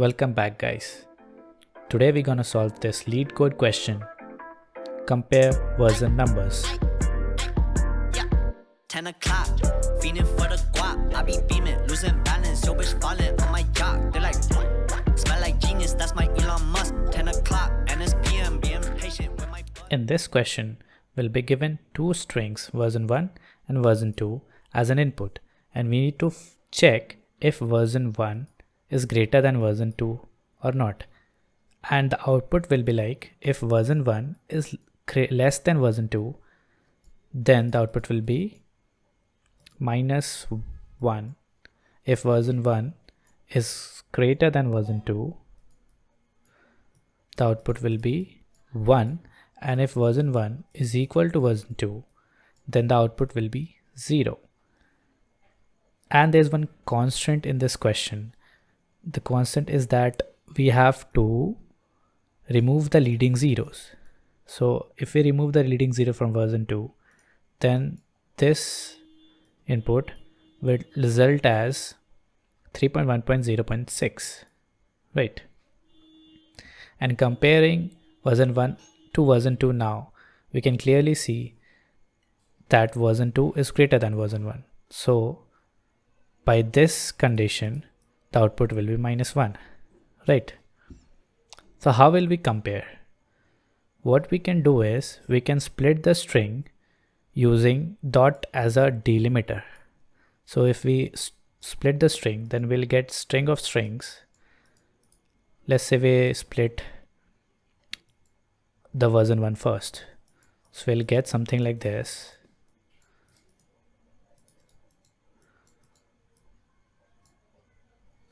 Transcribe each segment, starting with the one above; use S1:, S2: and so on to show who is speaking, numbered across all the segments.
S1: Welcome back, guys. Today we're gonna solve this LeetCode question. Compare version numbers.
S2: 10 o'clock, feeling for the guap. I be beaming, losing balance, yo bitch falling on my yacht. They're like, smell like genius, that's my Elon Musk. 10 o'clock, and it's PM, being patient with my butt.
S1: In this question, we'll be given two strings, version 1 and version 2, as an input, and we need to check if version 1 is greater than version 2 or not. And the output will be like, if version 1 is less than version 2, then the output will be -1. If version 1 is greater than version 2, the output will be 1, and if version 1 is equal to version 2, then the output will be 0. And there's one constant in this question. The constant is that we have to remove the leading zeros. So if we remove the leading zero from version 2, then this input will result as 3.1.0.6, right? And comparing version 1 to version 2 now, we can clearly see that version 2 is greater than version 1. So by this condition, the output will be -1, right? So how will we compare? What we can do is we can split the string using dot as a delimiter. So if we split the string, then we'll get string of strings. Let's say we split the version 1 first. So we'll get something like this.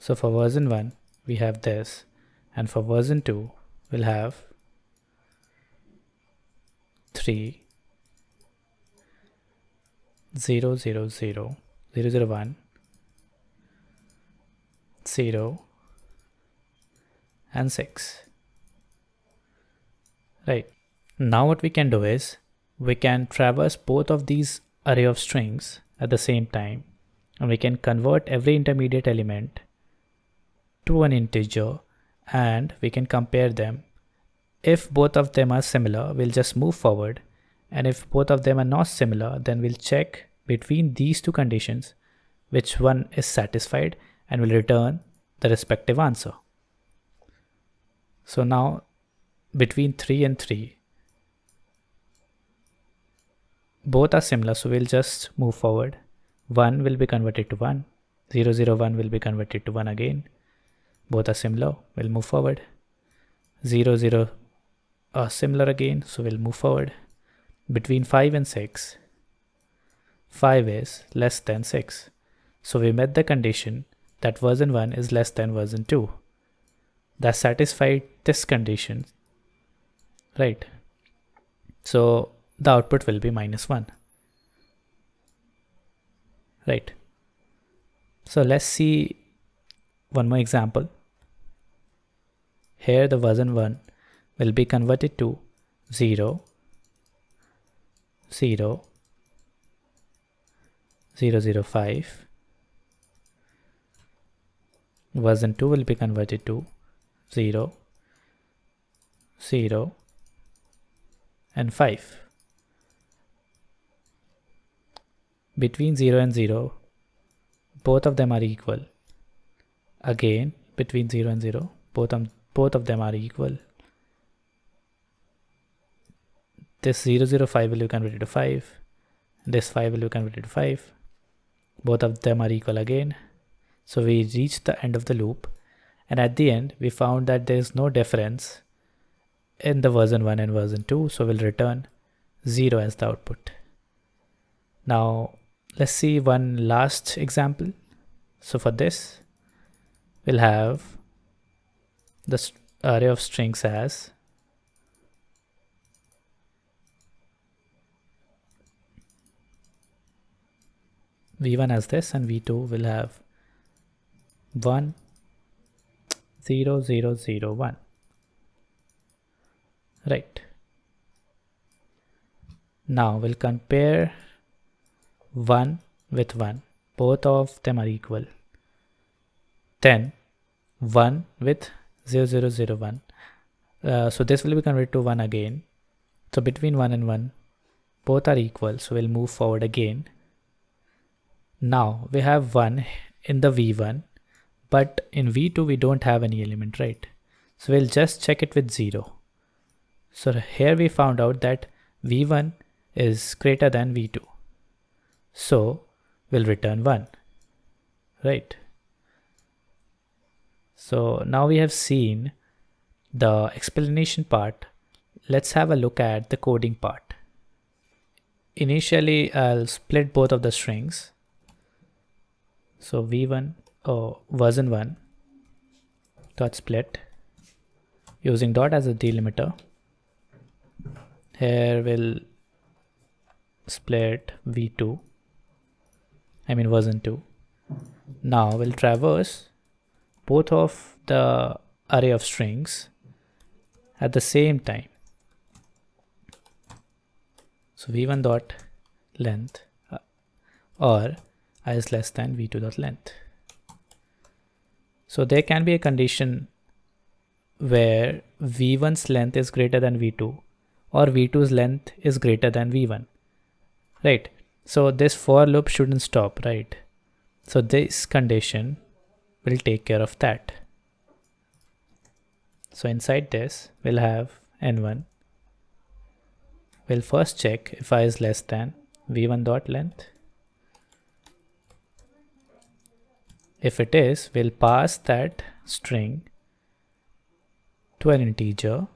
S1: So for version 1, we have this, and for version 2, we'll have 3, 0, 0, 0, 0, 0, 1, 0, and 6. Right. Now what we can do is, we can traverse both of these array of strings at the same time, and we can convert every intermediate element to an integer, and we can compare them. If both of them are similar, we'll just move forward, and if both of them are not similar, then we'll check between these two conditions which one is satisfied, and we'll return the respective answer. So now between 3 and 3, both are similar, so we'll just move forward. 1 will be converted to 1, 0, 0, 1 will be converted to 1 again. Both are similar, we'll move forward. 0, 0 are similar again, so we'll move forward. Between 5 and 6, 5 is less than 6. So we met the condition that version 1 is less than version 2. That satisfied this condition, right? So the output will be -1, right? So let's see one more example. Here the version 1 will be converted to 0, 0, 0, 0, 5. Version 2 will be converted to 0, 0, and 5. Between 0 and 0, both of them are equal. Again, between 0 and 0, both of them are equal. This 0, 0, 5 will be converted to 5. This 5 will be converted to 5. Both of them are equal again. So we reached the end of the loop, and at the end we found that there is no difference in the version 1 and version 2, so we'll return 0 as the output. Now let's see one last example. So for this, we'll have the array of strings as v1 as this, and v2 will have 1, 0, 0, 0, 1. Right. Now we'll compare 1 with 1. Both of them are equal. Then 1 with 0001. So this will be converted to 1 again. So between 1 and 1, both are equal. So we'll move forward again. Now we have 1 in the V1, but in V2 we don't have any element, right? So we'll just check it with 0. So here we found out that V1 is greater than V2. So we'll return 1, right? So now we have seen the explanation part. Let's have a look at the coding part. Initially, I'll split both of the strings. So V1 version 1 dot split using dot as a delimiter. Here we'll split V2, I mean version 2. Now we'll traverse both of the array of strings at the same time. So V1 dot length or I is less than V2 dot length. So there can be a condition where V1's length is greater than V2 or V2's length is greater than V1, right? So this for loop shouldn't stop, right? So this condition will take care of that. So inside this we'll have N1. We'll first check if I is less than V1 dot length. If it is, we'll pass that string to an integer.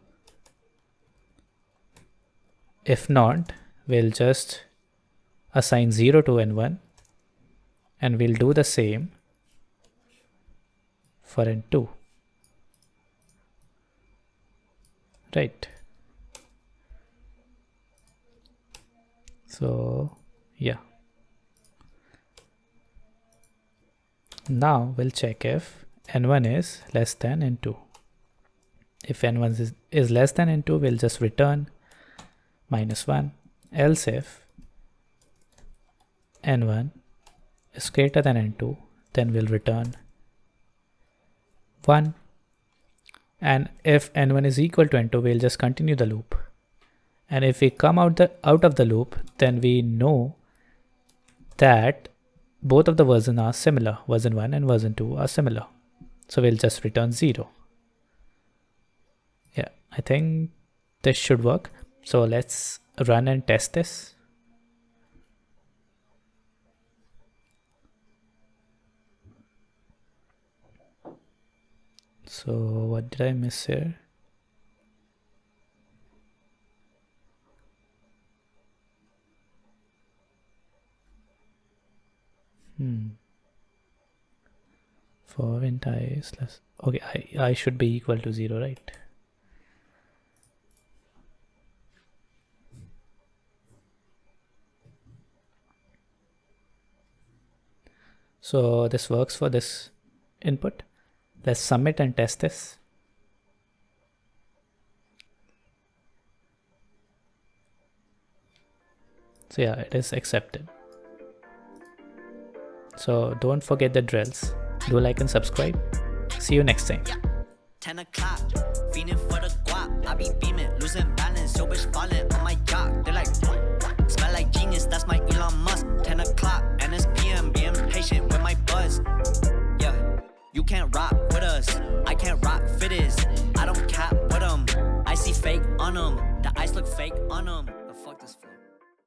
S1: If not, we'll just assign 0 to N1 and we'll do the same for N2. Right. So yeah. Now we'll check if N1 is less than N2. If N1 is less than N2, we'll just return -1. Else if N1 is greater than N2, then we'll return 1. And if N1 is equal to N2, we'll just continue the loop. And if we come out of the loop, then we know that both of the versions are similar. Version 1 and version 2 are similar. So we'll just return 0. Yeah, I think this should work. So let's run and test this. So what did I miss here? For int I is less. Okay, I should be equal to 0, right? So this works for this input. Let's submit and test this. So yeah, it is accepted. So don't forget the drills. Do like and subscribe. See you next time.
S2: 10 o'clock, feeling for the guap. I be beaming, losing balance. Yo, bitch falling on my yacht. They're like, smell like genius. That's my Elon Musk. 10 o'clock, and it's PM. Being patient with my buzz. Yeah, you can't rock with us. I can't rock fittest. I don't cap with them. I see fake on them. The ice look fake on them. The fuck this for?